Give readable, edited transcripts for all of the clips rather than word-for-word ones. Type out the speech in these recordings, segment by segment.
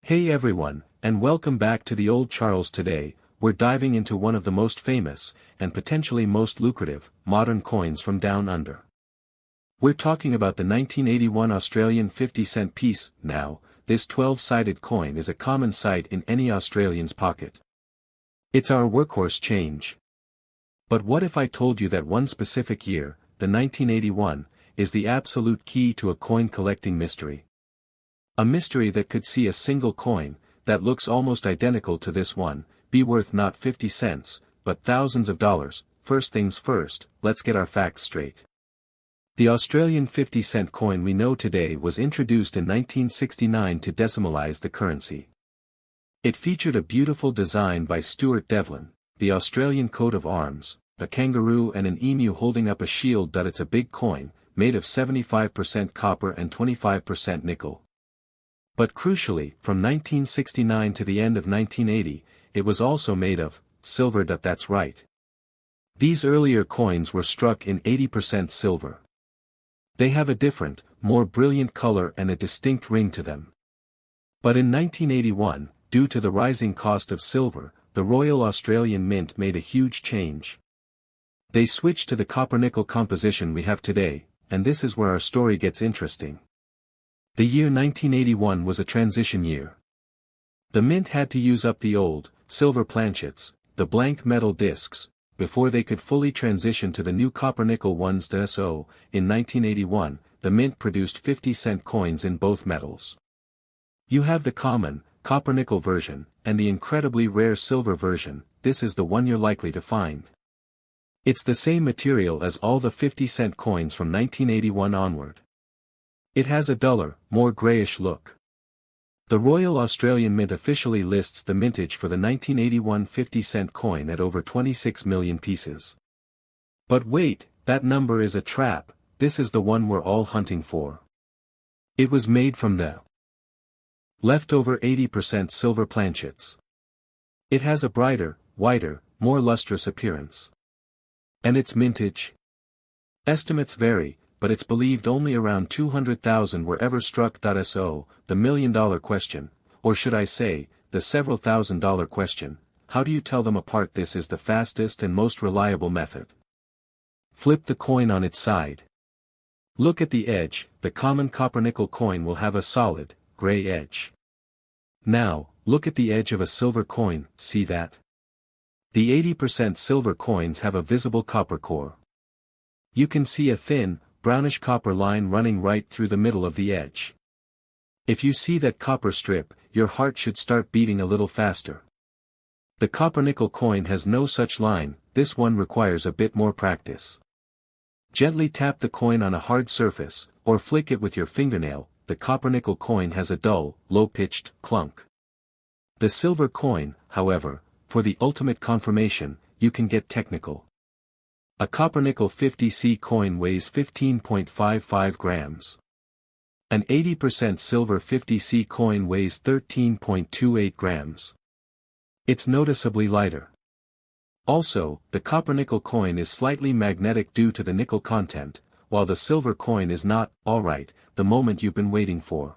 Hey everyone, and welcome back to the Old Charles. Today, we're diving into one of the most famous, and potentially most lucrative, modern coins from down under. We're talking about the 1981 Australian 50-cent piece. Now, this 12-sided coin is a common sight in any Australian's pocket. It's our workhorse change. But what if I told you that one specific year, the 1981, is the absolute key to a coin collecting mystery? A mystery that could see a single coin, that looks almost identical to this one, be worth not 50 cents, but thousands of dollars. First things first, let's get our facts straight. The Australian 50-cent coin we know today was introduced in 1969 to decimalize the currency. It featured a beautiful design by Stuart Devlin, the Australian coat of arms, a kangaroo and an emu holding up a shield. It's a big coin, made of 75% copper and 25% nickel. But crucially, from 1969 to the end of 1980, it was also made of silver. That's right. These earlier coins were struck in 80% silver. They have a different, more brilliant color and a distinct ring to them. But in 1981, due to the rising cost of silver, the Royal Australian Mint made a huge change. They switched to the copper-nickel composition we have today, and this is where our story gets interesting. The year 1981 was a transition year. The mint had to use up the old, silver planchets, the blank metal discs, before they could fully transition to the new copper-nickel ones. So, in 1981, the mint produced 50-cent coins in both metals. You have the common, copper-nickel version, and the incredibly rare silver version. This is the one you're likely to find. It's the same material as all the 50-cent coins from 1981 onward. It has a duller, more grayish look. The Royal Australian Mint officially lists the mintage for the 1981 50-cent coin at over 26 million pieces. But wait, that number is a trap. This is the one we're all hunting for. It was made from the leftover 80% silver planchets. It has a brighter, whiter, more lustrous appearance. And its mintage? Estimates vary, but it's believed only around 200,000 were ever struck. So, the million-dollar question, or should I say, the several $1,000 question, how do you tell them apart? This is the fastest and most reliable method. Flip the coin on its side. Look at the edge. The common copper-nickel coin will have a solid, gray edge. Now, look at the edge of a silver coin. See that? The 80% silver coins have a visible copper core. You can see a thin, brownish copper line running right through the middle of the edge. If you see that copper strip, your heart should start beating a little faster. The copper-nickel coin has no such line. This one requires a bit more practice. Gently tap the coin on a hard surface, or flick it with your fingernail. The copper-nickel coin has a dull, low-pitched clunk. The silver coin, however, for the ultimate confirmation, you can get technical. A copper-nickel 50C coin weighs 15.55 grams. An 80% silver 50C coin weighs 13.28 grams. It's noticeably lighter. Also, the copper-nickel coin is slightly magnetic due to the nickel content, while the silver coin is not. Alright, the moment you've been waiting for.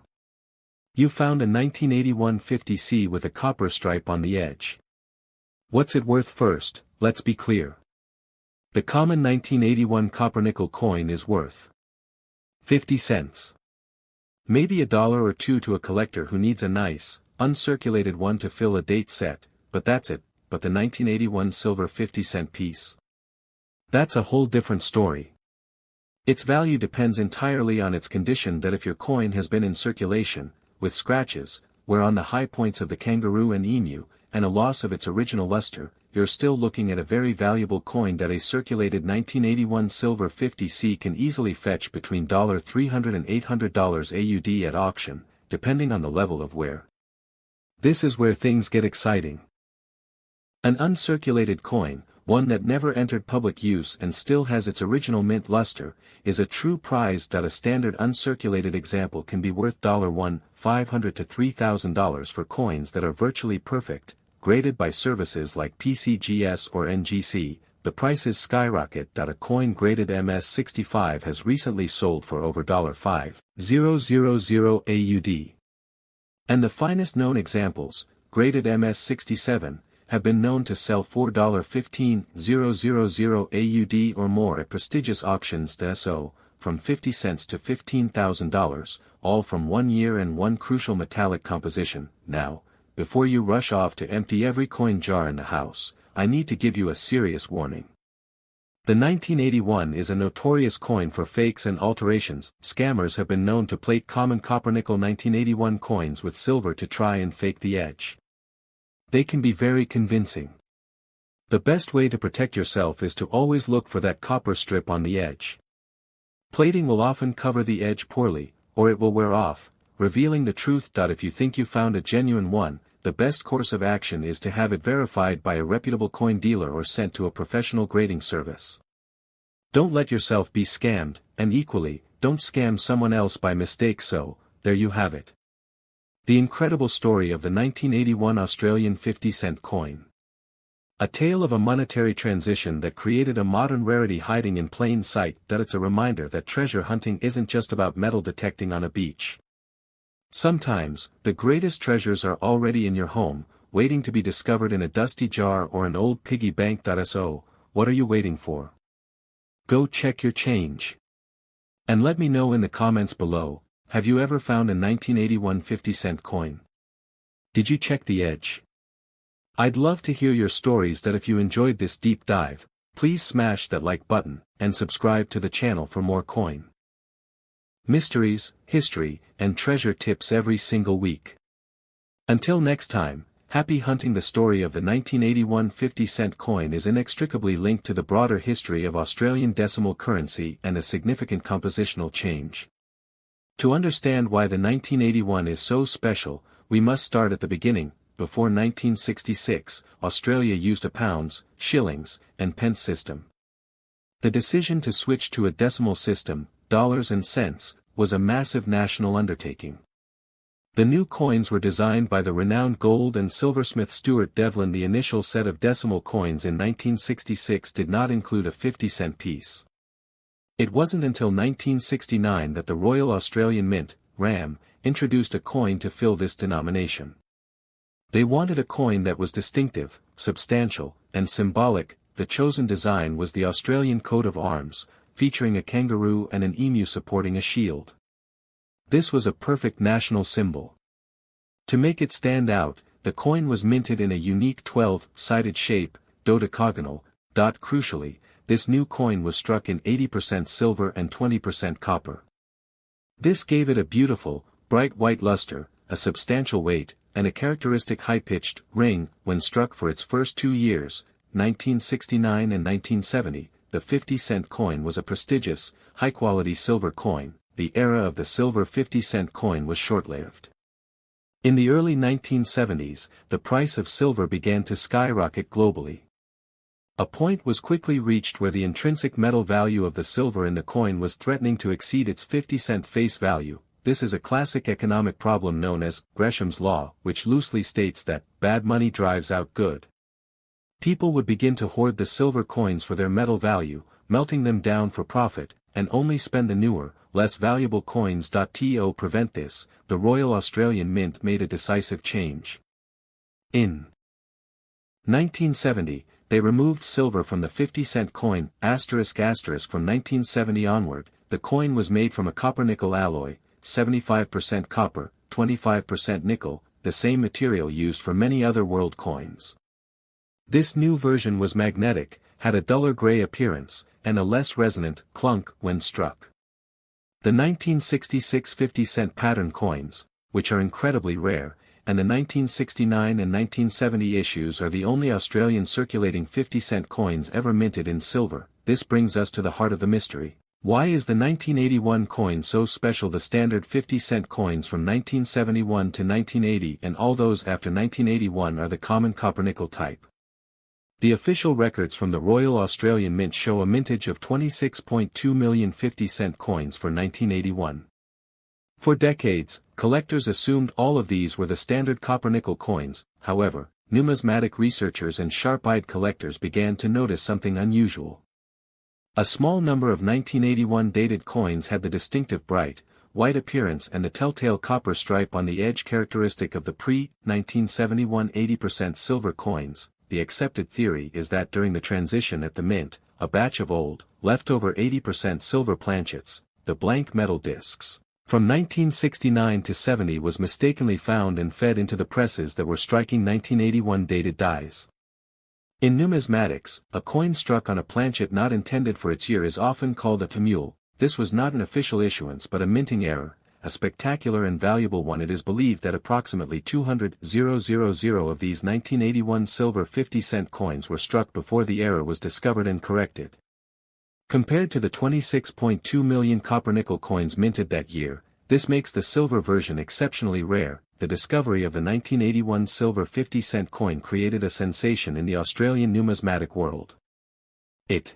You found a 1981 50C with a copper stripe on the edge. What's it worth? First, let's be clear. The common 1981 copper-nickel coin is worth 50 cents. Maybe $1 or $2 to a collector who needs a nice, uncirculated one to fill a date set, but that's it. But the 1981 silver 50-cent piece? That's a whole different story. Its value depends entirely on its condition. If your coin has been in circulation, with scratches, where on the high points of the kangaroo and emu, and a loss of its original luster, you're still looking at a very valuable coin. A circulated 1981 silver 50C can easily fetch between $300 and $800 AUD at auction, depending on the level of wear. This is where things get exciting. An uncirculated coin, one that never entered public use and still has its original mint luster, is a true prize. A standard uncirculated example can be worth $500 to $3,000 for coins that are virtually perfect, graded by services like PCGS or NGC. The prices skyrocket. A coin graded MS65 has recently sold for over $5,000 AUD. And the finest known examples, graded MS-67, have been known to sell $4.15,000 AUD or more at prestigious auctions so, from 50 cents to $15,000, all from 1 year and one crucial metallic composition. Now, before you rush off to empty every coin jar in the house, I need to give you a serious warning. The 1981 is a notorious coin for fakes and alterations. Scammers have been known to plate common copper-nickel 1981 coins with silver to try and fake the edge. They can be very convincing. The best way to protect yourself is to always look for that copper strip on the edge. Plating will often cover the edge poorly, or it will wear off, revealing the truth. If you think you found a genuine one, the best course of action is to have it verified by a reputable coin dealer or sent to a professional grading service. Don't let yourself be scammed, and equally, don't scam someone else by mistake. So, there you have it. The incredible story of the 1981 Australian 50-cent coin. A tale of a monetary transition that created a modern rarity hiding in plain sight. It's a reminder that treasure hunting isn't just about metal detecting on a beach. Sometimes, the greatest treasures are already in your home, waiting to be discovered in a dusty jar or an old piggy bank. So, what are you waiting for? Go check your change. And let me know in the comments below, have you ever found a 1981 50-cent coin? Did you check the edge? I'd love to hear your stories. If you enjoyed this deep dive, please smash that like button, and subscribe to the channel for more coin mysteries, history, and treasure tips every single week. Until next time, happy hunting. The story of the 1981 50-cent coin is inextricably linked to the broader history of Australian decimal currency and a significant compositional change. To understand why the 1981 is so special, we must start at the beginning. Before 1966, Australia used a pounds, shillings, and pence system. The decision to switch to a decimal system, dollars and cents, was a massive national undertaking. The new coins were designed by the renowned gold and silversmith Stuart Devlin. The initial set of decimal coins in 1966 did not include a 50-cent piece. It wasn't until 1969 that the Royal Australian Mint, RAM, introduced a coin to fill this denomination. They wanted a coin that was distinctive, substantial, and symbolic. The chosen design was the Australian coat of arms, featuring a kangaroo and an emu supporting a shield. This was a perfect national symbol. To make it stand out, the coin was minted in a unique 12-sided shape, dodecagonal. Crucially, this new coin was struck in 80% silver and 20% copper. This gave it a beautiful, bright white luster, a substantial weight, and a characteristic high-pitched ring. When struck for its first 2 years, 1969 and 1970, the 50-cent coin was a prestigious, high-quality silver coin. The era of the silver 50-cent coin was short-lived. In the early 1970s, the price of silver began to skyrocket globally. A point was quickly reached where the intrinsic metal value of the silver in the coin was threatening to exceed its 50-cent face value. This is a classic economic problem known as Gresham's Law, which loosely states that bad money drives out good. People would begin to hoard the silver coins for their metal value, melting them down for profit, and only spend the newer, less valuable coins. To prevent this, the Royal Australian Mint made a decisive change. In 1970, they removed silver from the 50-cent coin, ***. From 1970 onward, the coin was made from a copper-nickel alloy, 75% copper, 25% nickel, the same material used for many other world coins. This new version was magnetic, had a duller gray appearance, and a less resonant clunk when struck. The 1966 50-cent pattern coins, which are incredibly rare, and the 1969 and 1970 issues are the only Australian circulating 50-cent coins ever minted in silver. This brings us to the heart of the mystery. Why is the 1981 coin so special? The standard 50-cent coins from 1971 to 1980 and all those after 1981 are the common copper-nickel type. The official records from the Royal Australian Mint show a mintage of 26.2 million 50-cent coins for 1981. For decades, collectors assumed all of these were the standard copper-nickel coins. However, numismatic researchers and sharp-eyed collectors began to notice something unusual. A small number of 1981 dated coins had the distinctive bright, white appearance and the telltale copper stripe on the edge characteristic of the pre-1971 80% silver coins. The accepted theory is that during the transition at the mint, a batch of old, leftover 80% silver planchets, the blank metal discs, from 1969 to 70 was mistakenly found and fed into the presses that were striking 1981 dated dies. In numismatics, a coin struck on a planchet not intended for its year is often called a camule. This was not an official issuance but a minting error, a spectacular and valuable one. It is believed that approximately 200,000 of these 1981 silver 50-cent coins were struck before the error was discovered and corrected. Compared to the 26.2 million copper-nickel coins minted that year, this makes the silver version exceptionally rare. The discovery of the 1981 silver 50-cent coin created a sensation in the Australian numismatic world. It